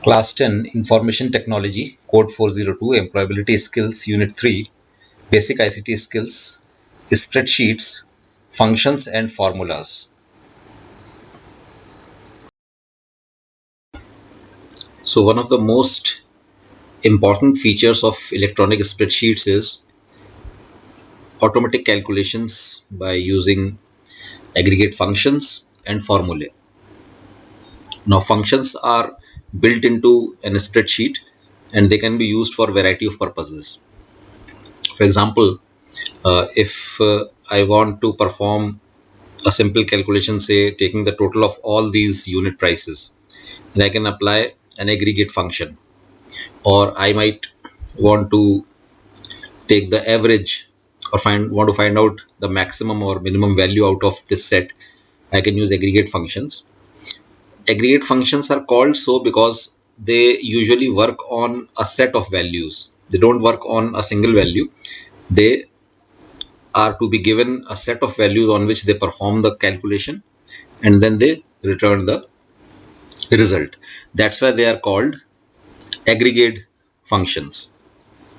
Class 10 Information Technology, Code 402, Employability Skills, Unit 3, Basic ICT Skills, Spreadsheets, Functions and Formulas. So, one of the most important features of electronic spreadsheets is automatic calculations by using aggregate functions and formulae. Now, functions are built into a spreadsheet and they can be used for a variety of purposes. For example, if I want to perform a simple calculation, say taking the total of all these unit prices, then I can apply an aggregate function. Or I might want to take the average or want to find out the maximum or minimum value out of this set. I can use aggregate functions. Aggregate functions are called so because they usually work on a set of values. They don't work on a single value. They are to be given a set of values on which they perform the calculation and then they return the result. That's why they are called aggregate functions.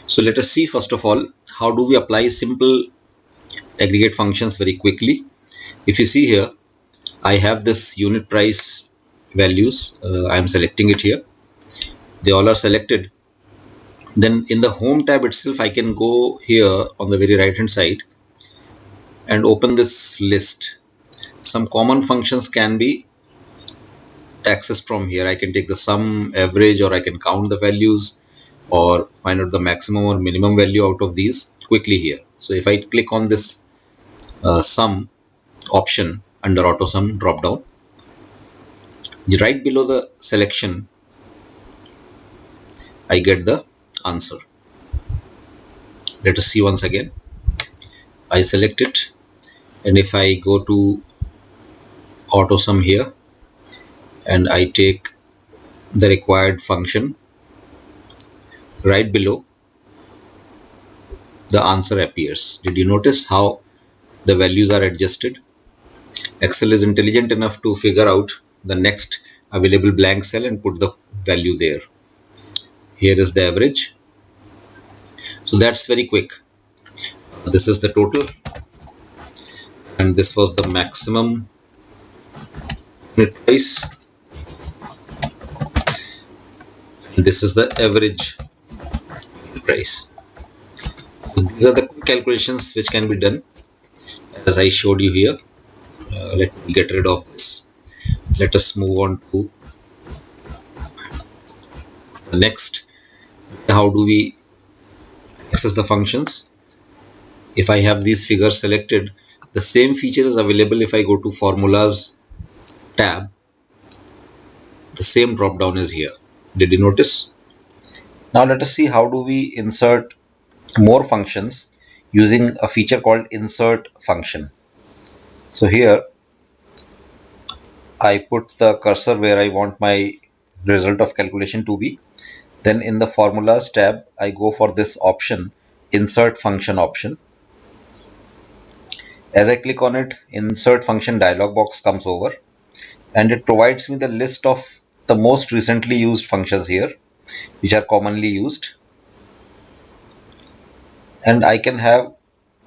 So let us see first of all how do we apply simple aggregate functions very quickly. If you see here, I have this unit price values. I am selecting it here. They all are selected. Then in the home tab itself, I can go here on the very right hand side and open this list. Some common functions can be accessed from here. I can take the sum, average, or I can count the values or find out the maximum or minimum value out of these quickly here. So if I click on this sum option under auto sum drop down, right below the selection, I get the answer. Let us see once again. I select it, and if I go to auto sum here and I take the required function, right below the answer appears. Did you notice how the values are adjusted? Excel is intelligent enough to figure out the next available blank cell and put the value there. Here is the average. So that's very quick. This is the total and this was the maximum unit price. And this is the average unit price. These are the quick calculations which can be done as I showed you here. Let me get rid of this. Let us move on to the next. How do we access the functions? If I have these figures selected, the same feature is available if I go to formulas tab. The same drop down is here. Did you notice? Now let us see how do we insert more functions using a feature called insert function. So here I put the cursor where I want my result of calculation to be. Then in the formulas tab, I go for this option, insert function option. As I click on it, insert function dialog box comes over and it provides me the list of the most recently used functions here, which are commonly used. And I can have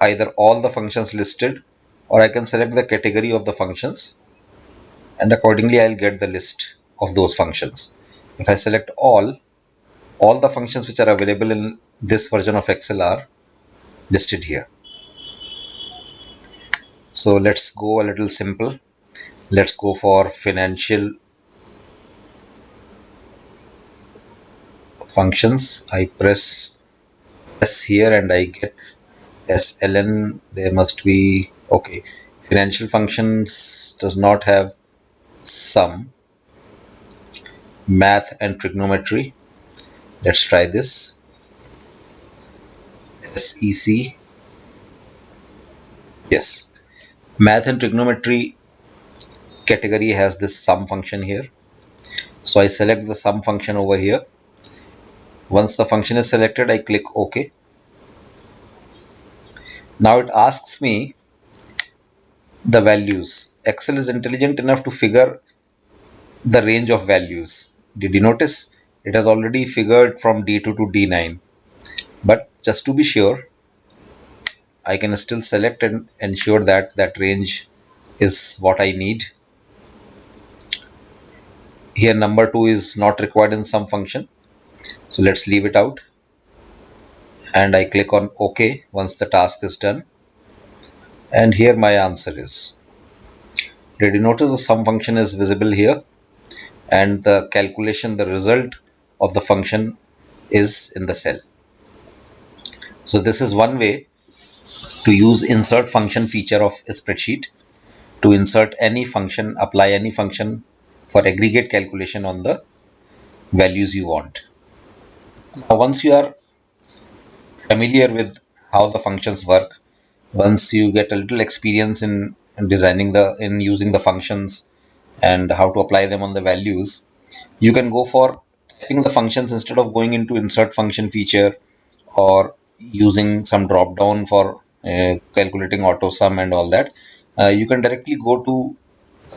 either all the functions listed or I can select the category of the functions and accordingly I'll get the list of those functions. If I select all the functions which are available in this version of Excel are listed here. So let's go a little simple. Let's go for financial functions. I press S here and I get SLN. There must be, okay, financial functions does not have sum, math and trigonometry. Let's try this. SEC. Yes, math and trigonometry category has this sum function here. So I select the sum function over here. Once the function is selected, I click OK. Now it asks me the values. Excel is intelligent enough to figure the range of values. Did you notice? it has already figured from D2 to D9, but just to be sure, I can still select and ensure that that range is what I need. Here number 2 is not required in some function, so let's leave it out, and I click on OK once the task is done, and here my answer is. Did you notice the sum function is visible here, and the calculation, the result of the function is in the cell. So this is one way to use insert function feature of a spreadsheet to insert any function, apply any function for aggregate calculation on the values you want. Now, once you are familiar with how the functions work, once you get a little experience in using the functions and how to apply them on the values, you can go for typing the functions instead of going into insert function feature or using some drop down for calculating auto sum and all that. You can directly go to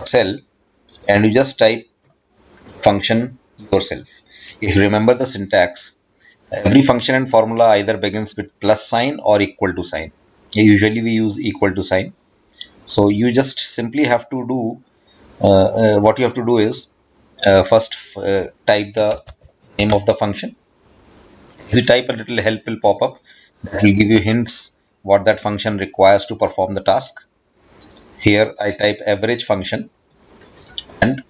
cell and you just type function yourself. If you remember the syntax, every function and formula either begins with plus sign or equal to sign. Usually we use equal to sign. So you just simply have to do what you have to do is first type the name of the function. As you type, a little help will pop up that will give you hints what that function requires to perform the task. Here I type average function, and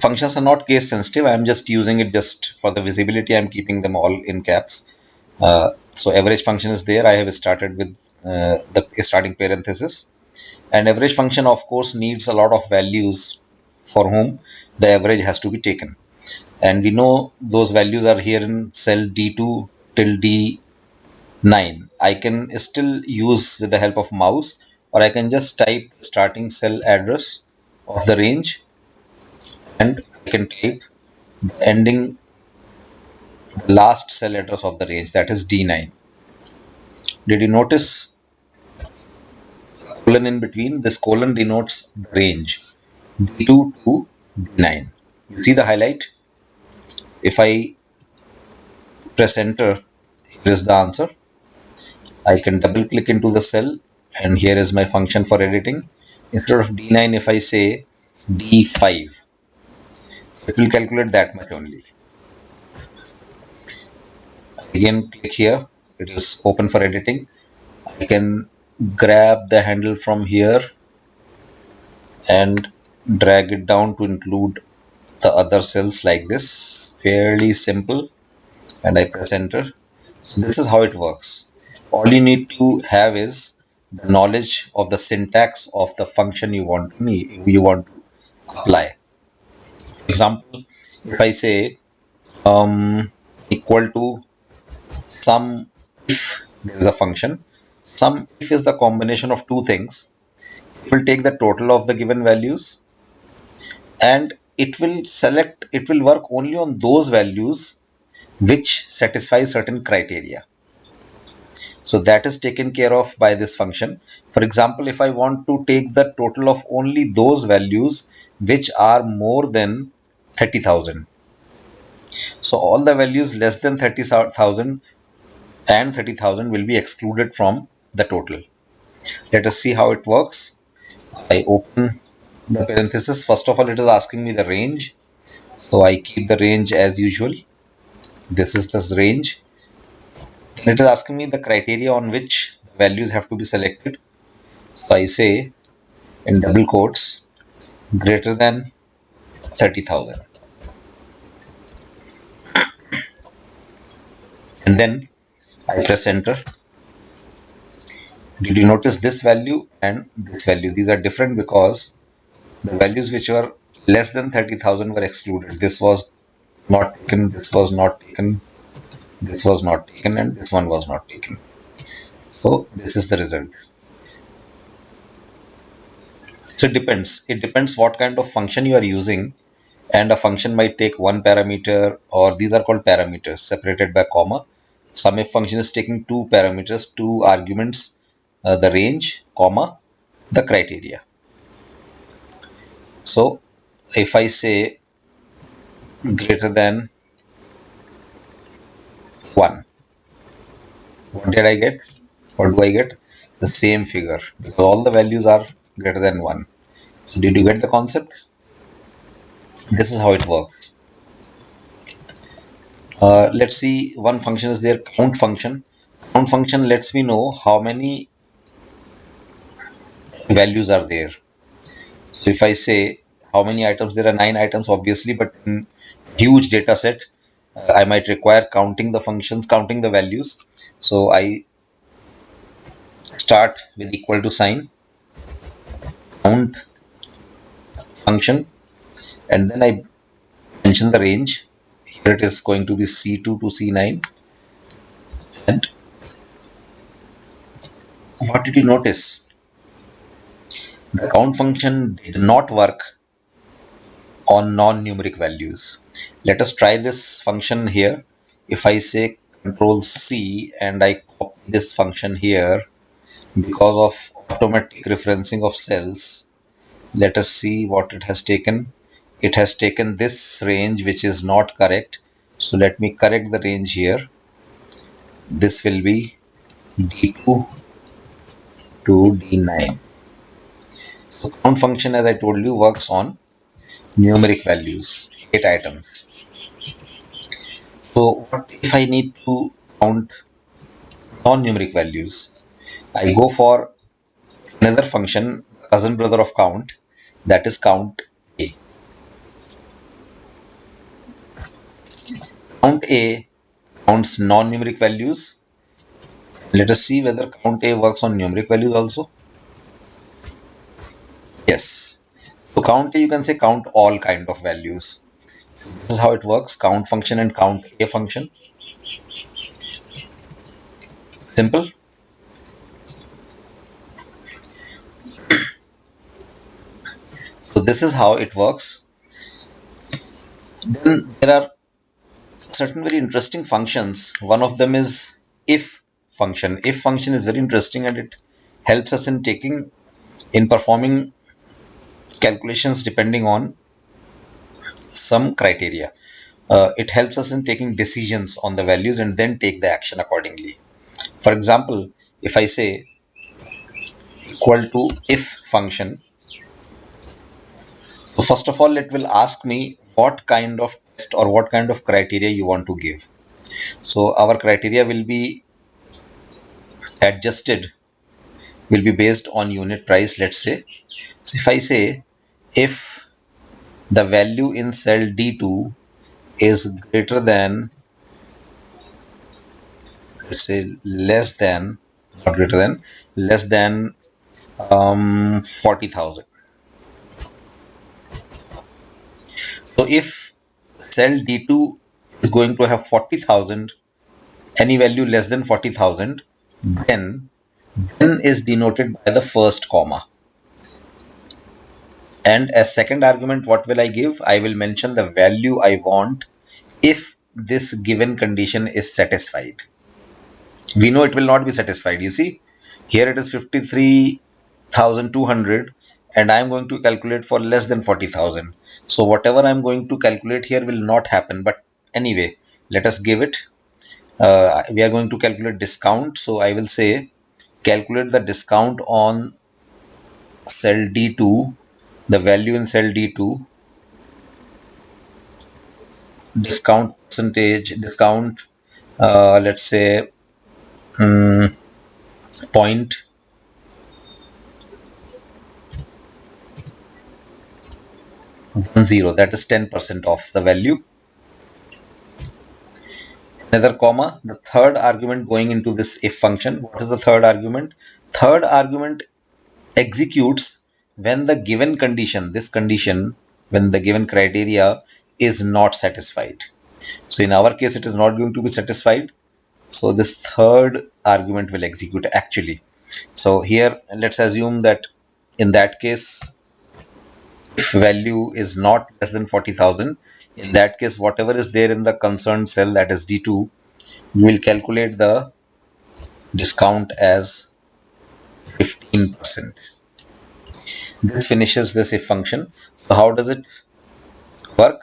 functions are not case sensitive. I am just using it just for the visibility. I am keeping them all in caps. So average function is there. I have started with the starting parenthesis, and average function of course needs a lot of values for whom the average has to be taken, and we know those values are here in cell D2 till D9. I can still use with the help of mouse, or I can just type starting cell address of the range, and I can type the ending last cell address of the range, that is D9. Did you notice colon in between? This colon denotes the range D2 to D9. You see the highlight? If I press enter, here is the answer. I can double click into the cell, and here is my function for editing. Instead of D9, if I say D5, it will calculate that much only. Again, click here. It is open for editing. I can grab the handle from here and drag it down to include the other cells like this. Fairly simple. And I press enter. So this is how it works. All you need to have is the knowledge of the syntax of the function you want to apply. For example, if I say equal to sum if, there is a function. Sum if is the combination of two things. It will take the total of the given values, and it will work only on those values which satisfy certain criteria. So that is taken care of by this function. For example, if I want to take the total of only those values which are more than 30,000. So all the values less than 30,000 and 30,000 will be excluded from the total. Let us see how it works. I open the parenthesis. First of all, it is asking me the range. So I keep the range as usual. This is this range. Then it is asking me the criteria on which values have to be selected. So I say in double quotes, greater than 30,000. And then I press enter. Did you notice this value and this value? These are different because the values which were less than 30,000 were excluded. This was not taken, this was not taken, this was not taken, and this one was not taken. So this is the result. So it depends what kind of function you are using, and a function might take one parameter, or these are called parameters separated by comma. Sum if function is taking two parameters, two arguments, the range, comma, the criteria. So if I say greater than 1, what did I get? What do I get? The same figure, because all the values are greater than 1. So did you get the concept? This is how it works. Let's see, one function is there, count function. Count function lets me know how many values are there. So if I say how many items, there are 9 items obviously, but in huge data set, I might require counting the functions, counting the values. So I start with equal to sign, count function, and then I mention the range. Here it is going to be C2 to C9. And what did you notice? The count function did not work on non-numeric values. Let us try this function here. If I say Control C and I copy this function here, because of automatic referencing of cells, let us see what it has taken. It has taken this range, which is not correct. So let me correct the range here. This will be D2 to D9. So count function, as I told you, works on numeric values, 8 items. So what if I need to count non-numeric values? I go for another function, cousin brother of count, that is count A. Count A counts non-numeric values. Let us see whether count A works on numeric values also. Yes. So count A, you can say count all kind of values. This is how it works, count function and count A function. Simple. So this is how it works. Then there are certain very interesting functions. One of them is if function. If function is very interesting and it helps us in performing calculations depending on some criteria. It helps us in taking decisions on the values and then take the action accordingly. For example, if I say equal to if function, so first of all, it will ask me what kind of test or what kind of criteria you want to give. So our criteria will be adjusted, will be based on unit price, let's say. So if I say if the value in cell D2 is greater than, let's say less than, not greater than, less than 40,000. So if cell D2 is going to have 40,000, any value less than 40,000, then is denoted by the first comma. And as second argument, what will I give? I will mention the value I want if this given condition is satisfied. We know it will not be satisfied. You see, here it is 53,200 and I am going to calculate for less than 40,000. So whatever I am going to calculate here will not happen. But anyway, let us give it. We are going to calculate discount. So I will say calculate the discount on cell D2, the value in cell D2, discount percentage, discount, let's say 0.10, that is 10% of the value. Another comma, the third argument going into this if function. What is the third argument? Third argument executes when the given condition, this condition, when the given criteria is not satisfied. So in our case, it is not going to be satisfied. So this third argument will execute actually. So here, let's assume that in that case, if value is not less than 40,000, in that case, whatever is there in the concerned cell, that is D2, we will calculate the discount as 15%. This finishes this if function. So how does it work.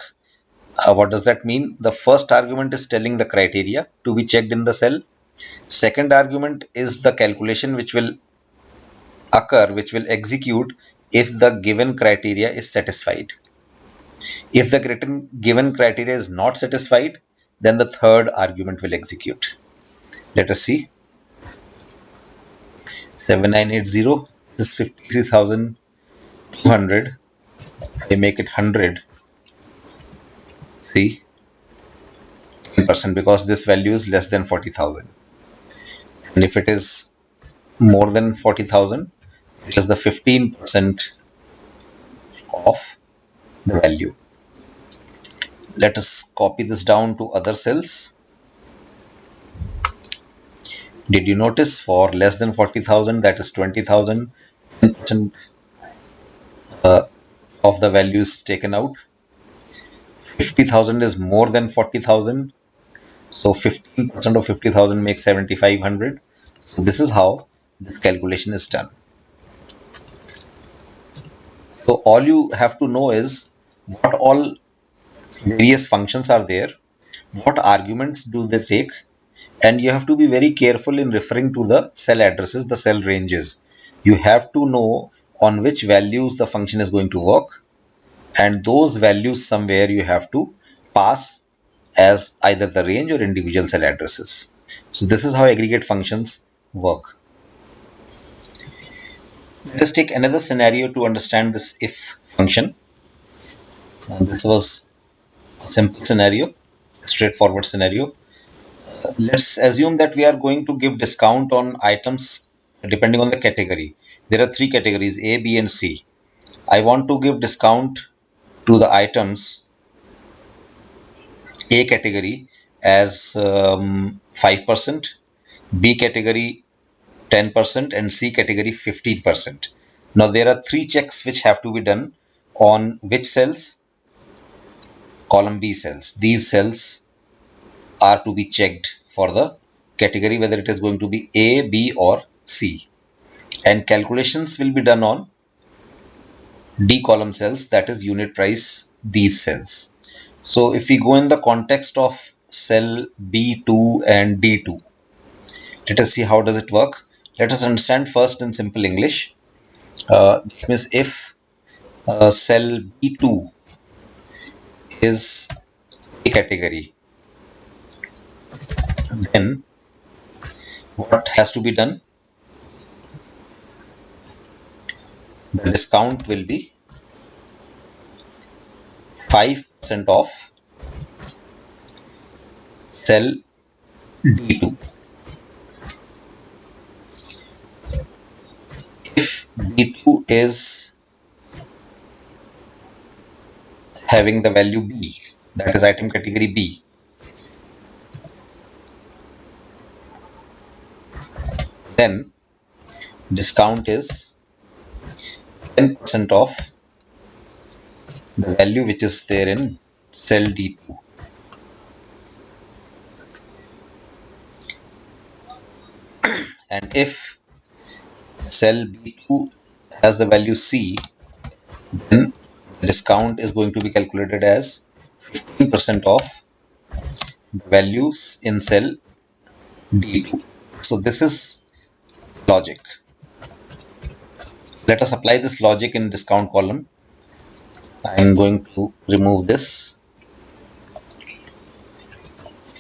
What does that mean? The first argument is telling the criteria to be checked in the cell. Second argument is the calculation which will occur, which will execute if the given criteria is satisfied. If the given criteria is not satisfied, then the third argument will execute. Let us see. 7980 is 53,200. I make it 100. See, 10% because this value is less than 40,000. And if it is more than 40,000, it is the 15% of the value. Let us copy this down to other cells. Did you notice for less than 40,000, that is 20,000, 10% of the value is taken out. 50,000 is more than 40,000. So 15% of 50,000 makes 7,500. So this is how this calculation is done. So all you have to know is what all various functions are there, what arguments do they take, and you have to be very careful in referring to the cell addresses, the cell ranges. You have to know on which values the function is going to work, and those values somewhere you have to pass as either the range or individual cell addresses. So this is how aggregate functions work. Let us take another scenario to understand this if function. And this was a simple scenario, straightforward scenario. Let's assume that we are going to give discount on items depending on the category. There are three categories, A, B, and C. I want to give discount to the items A category as 5%, B category 10%, and C category 15%. Now there are three checks which have to be done on which cells? Column B cells. These cells are to be checked for the category whether it is going to be A, B, or C. And calculations will be done on D column cells, that is unit price, these cells. So if we go in the context of cell B2 and D2, let us see how does it work. Let us understand first in simple English. That means if cell B2 is a category, then what has to be done? The discount will be 5% of cell D2. If D2 is having the value B, that is item category B, then discount is 10% of the value which is there in cell D2. And if cell B2 has the value C, then the discount is going to be calculated as 15% of the values in cell D2. So this is logic. Let us apply this logic in discount column. I am going to remove this.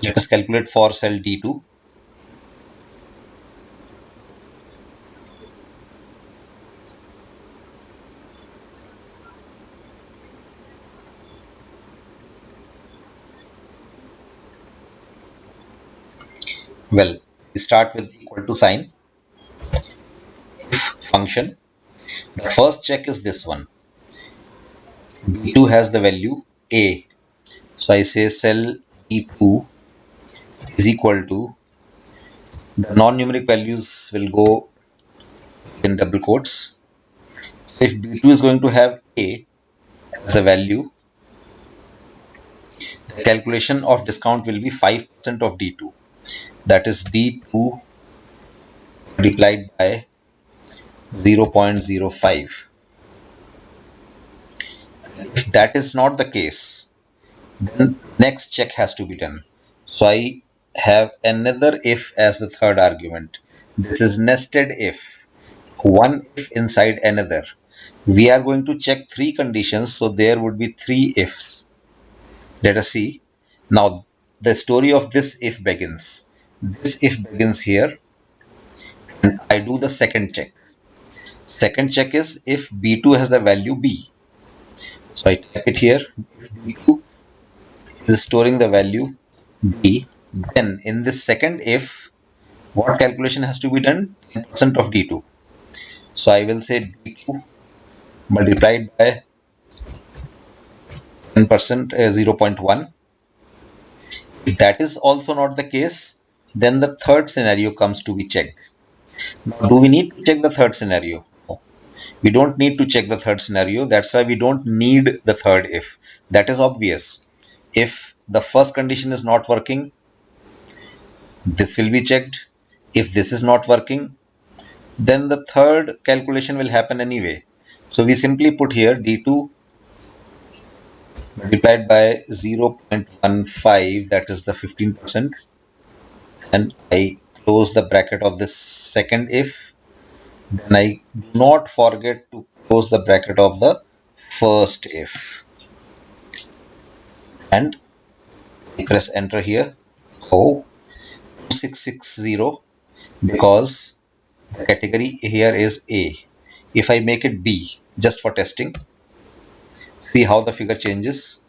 Let us calculate for cell D2. Well, we start with equal to sign. If function, the first check is this one. D2 has the value A. So I say cell D2 is equal to, the non-numeric values will go in double quotes. If D2 is going to have A as a value, the calculation of discount will be 5% of D2. That is D2 multiplied by 0.05. If that is not the case, then next check has to be done. So I have another if as the third argument. This is nested if, one if inside another. We are going to check three conditions, so there would be three ifs. Let us see. Now the story of this if begins. This if begins here, and I do the second check. Second check is if B2 has the value B. So I type it here. If B2 is storing the value B, then in this second if, what calculation has to be done? 10% of D2. So I will say D2 multiplied by 10%, 0.1. If that is also not the case, then the third scenario comes to be checked. Now, do we need to check the third scenario? No. We don't need to check the third scenario. That's why we don't need the third if. That is obvious. If the first condition is not working, this will be checked. If this is not working, then the third calculation will happen anyway. So we simply put here D2 multiplied by 0.15, that is the 15%, and I close the bracket of this second if. Then I do not forget to close the bracket of the first if, and I press enter here. Oh, 2660, because the category here is A. If I make it B just for testing, see how the figure changes.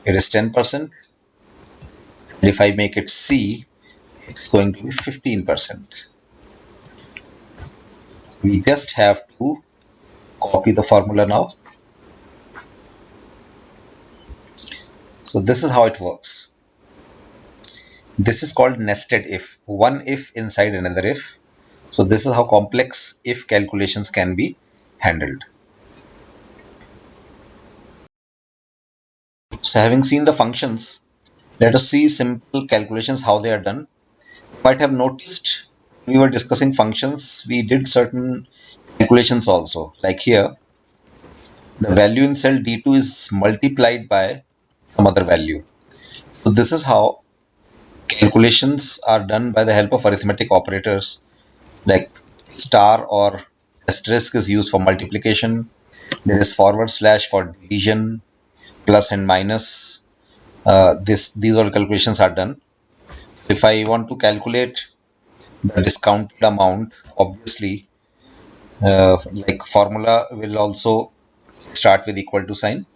It is 10%, and if I make it C, it's going to be 15%. We just have to copy the formula now. So this is how it works. This is called nested if, one if inside another if. So this is how complex if calculations can be handled. So having seen the functions, let us see simple calculations, how they are done. You might have noticed we were discussing functions, we did certain calculations also. Like here, the value in cell D2 is multiplied by some other value. So this is how calculations are done by the help of arithmetic operators, like star or asterisk is used for multiplication. There is forward slash for division, plus and minus. These all calculations are done. If I want to calculate the discounted amount, obviously, like formula will also start with equal to sign,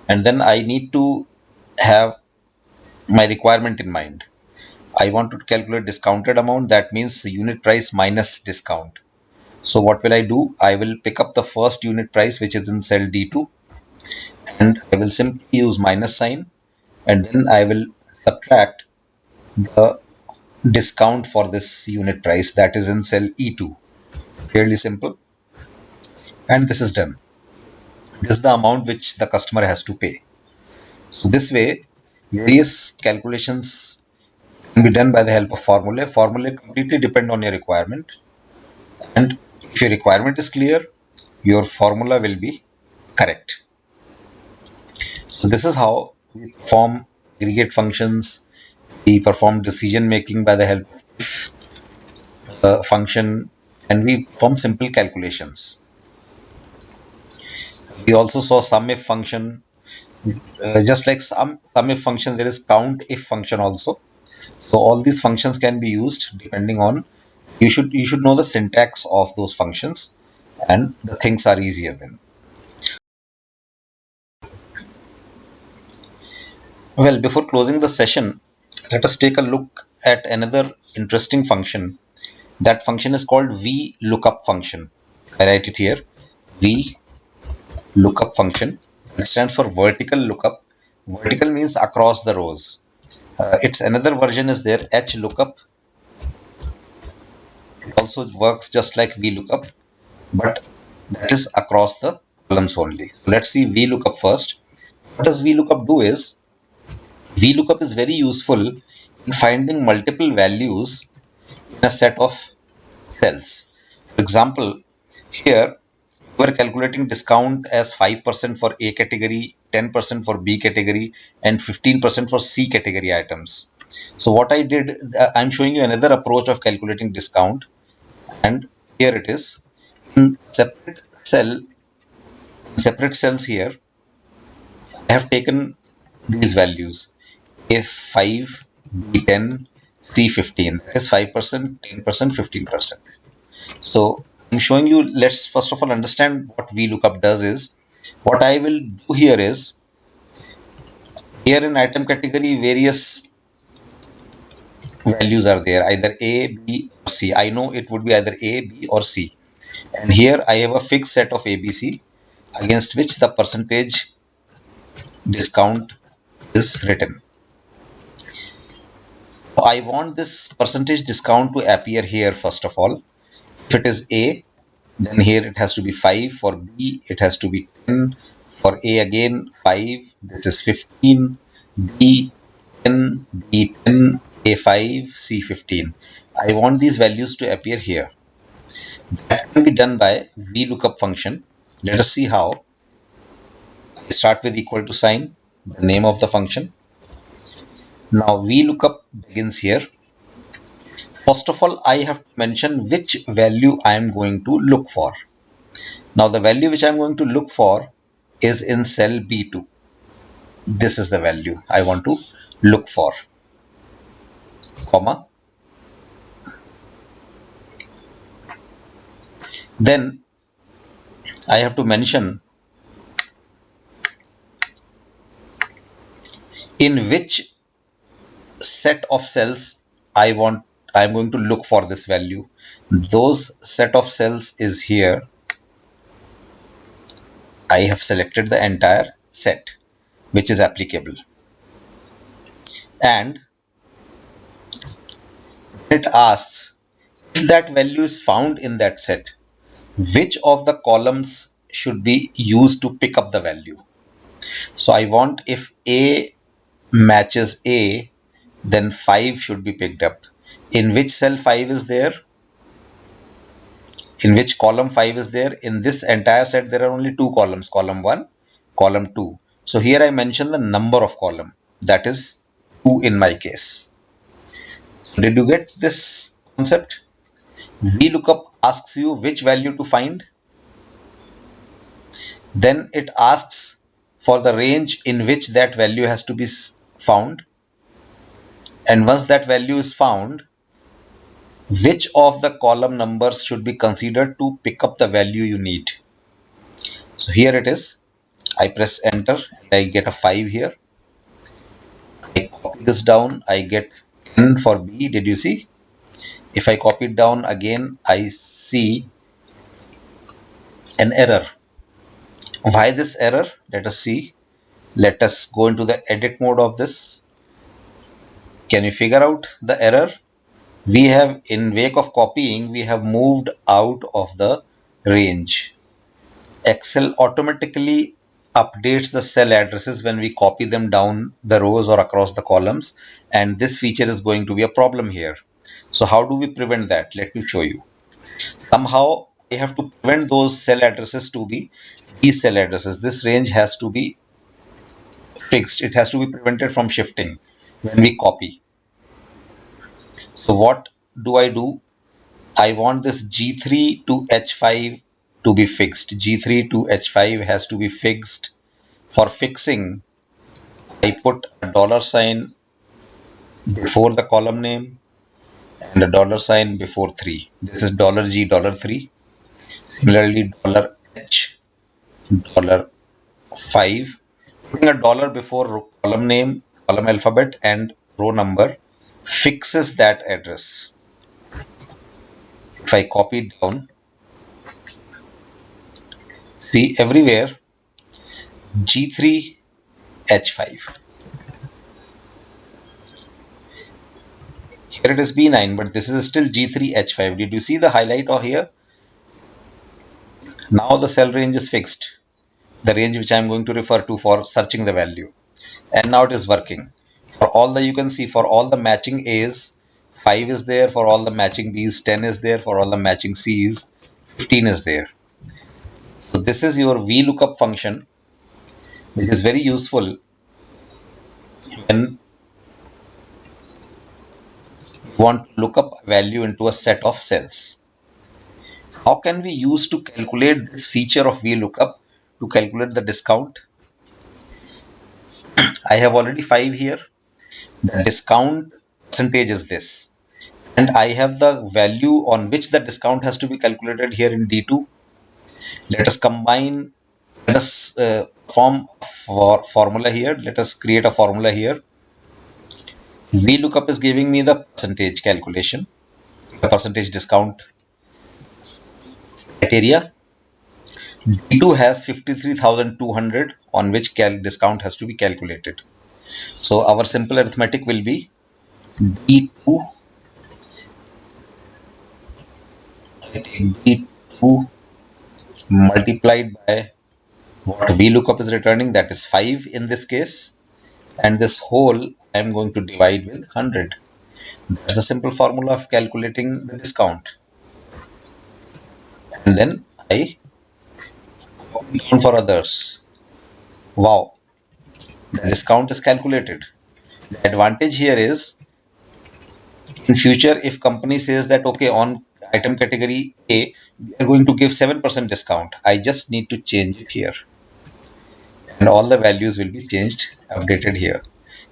and then I need to have my requirement in mind. I want to calculate discounted amount, that means unit price minus discount. So what will I do? I will pick up the first unit price which is in cell D2, and I will simply use minus sign, and then I will subtract the discount for this unit price that is in cell E2. Fairly simple, and this is done. This is the amount which the customer has to pay. So this way, various calculations can be done by the help of formula. Formula completely depend on your requirement, and if your requirement is clear, your formula will be correct. So this is how we perform aggregate functions. We perform decision making by the help of function, and we perform simple calculations. We also saw sum if function. Just like sum if function, there is count if function also. So all these functions can be used depending on, you should know the syntax of those functions, and the things are easier then. Well, before closing the session, let us take a look at another interesting function. That function is called VLOOKUP function. I write it here, VLOOKUP function. It stands for vertical lookup. Vertical means across the rows. Its another version is there, HLOOKUP. It also works just like VLOOKUP, but that is across the columns only. Let's see VLOOKUP first. What does VLOOKUP do is, VLOOKUP is very useful in finding multiple values in a set of cells. For example, here we're calculating discount as 5% for A category, 10% for B category, and 15% for C category items. So what I did, I'm showing you another approach of calculating discount, and here it is. In separate cells here, I have taken these values: A5, B10, C15. That is 5%, 10%, 15%. So I'm showing you, let's first of all understand what VLOOKUP does is, what I will do here is, here in item category, various values are there, either A, B, or C. I know it would be either A, B, or C. And here I have a fixed set of ABC against which the percentage discount is written. So I want this percentage discount to appear here first of all. If it is A, then here it has to be 5. For B, it has to be 10. For A again, 5. This is 15. B, 10. B, 10. A5, C15. I want these values to appear here. That can be done by VLOOKUP function. Let us see how. I start with equal to sign, the name of the function. Now VLOOKUP begins here. First of all, I have to mention which value I am going to look for. Now the value which I am going to look for is in cell B2. This is the value I want to look for, comma. Then I have to mention in which set of cells I am going to look for this value. Those set of cells is here. I have selected the entire set which is applicable, and it asks if that value is found in that set, which of the columns should be used to pick up the value. So I want, if A matches A, then 5 should be picked up. In which cell 5 is there? In which column 5 is there? In this entire set, there are only two columns, column 1, column 2. So here I mention the number of column, that is 2 in my case. So did you get this concept? VLOOKUP asks you which value to find. Then it asks for the range in which that value has to be found. And once that value is found, which of the column numbers should be considered to pick up the value you need. So here it is. I press enter and I get a 5 here. I copy this down, I get 10 for B. Did you see? If I copy it down again, I see an error. Why this error? Let us see. Let us go into the edit mode of this. Can you figure out the error? We have, in wake of copying, we have moved out of the range. Excel automatically updates the cell addresses when we copy them down the rows or across the columns, and this feature is going to be a problem here. So how do we prevent that? Let me show you. Somehow I have to prevent those cell addresses to be these cell addresses. This range has to be fixed. It has to be prevented from shifting when we copy. So what do? I want this G3 to H5 to be fixed. G3 to H5 has to be fixed. For fixing, I put a dollar sign before the column name and a dollar sign before 3. This is $G $3. Similarly, $H $5. Putting a dollar before column name, column alphabet, and row number fixes that address. If I copy it down, see everywhere G3 H5. Here it is B9, but this is still G3 H5. Did you see the highlight over here? Now the cell range is fixed, the range which I am going to refer to for searching the value, and now it is working. For all the, you can see, for all the matching A's, 5 is there. For all the matching B's, 10 is there. For all the matching C's, 15 is there. So this is your VLOOKUP function, which is very useful when you want to look up a value into a set of cells. How can we use to calculate this feature of VLOOKUP to calculate the discount? I have already 5 here. The discount percentage is this. And I have the value on which the discount has to be calculated here in D2. Let us combine, let us form formula here. Let us create a formula here. VLOOKUP is giving me the percentage calculation, the percentage discount criteria. D2 has 53,200 on which discount has to be calculated. So our simple arithmetic will be D2, I take D2 multiplied by what VLOOKUP is returning, that is 5 in this case, and this whole I am going to divide with 100. That's the simple formula of calculating the discount. And then I copy down for others. Wow, the discount is calculated. The advantage here is, in future, if company says that okay, on item category A we are going to give 7% discount, I just need to change it here and all the values will be changed, updated here.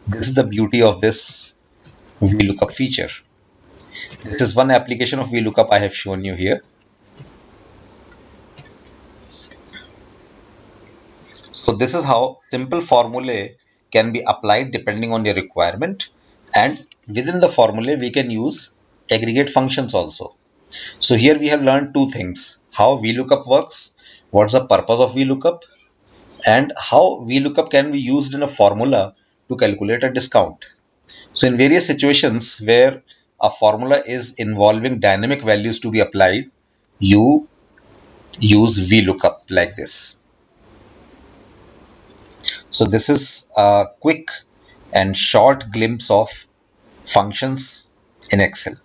This is the beauty of this VLOOKUP feature. This is one application of VLOOKUP I have shown you here. So this is how simple formulae can be applied depending on your requirement, and within the formulae we can use aggregate functions also. So here we have learned two things: how VLOOKUP works, what's the purpose of VLOOKUP, and how VLOOKUP can be used in a formula to calculate a discount. So in various situations where a formula is involving dynamic values to be applied, you use VLOOKUP like this. So this is a quick and short glimpse of functions in Excel.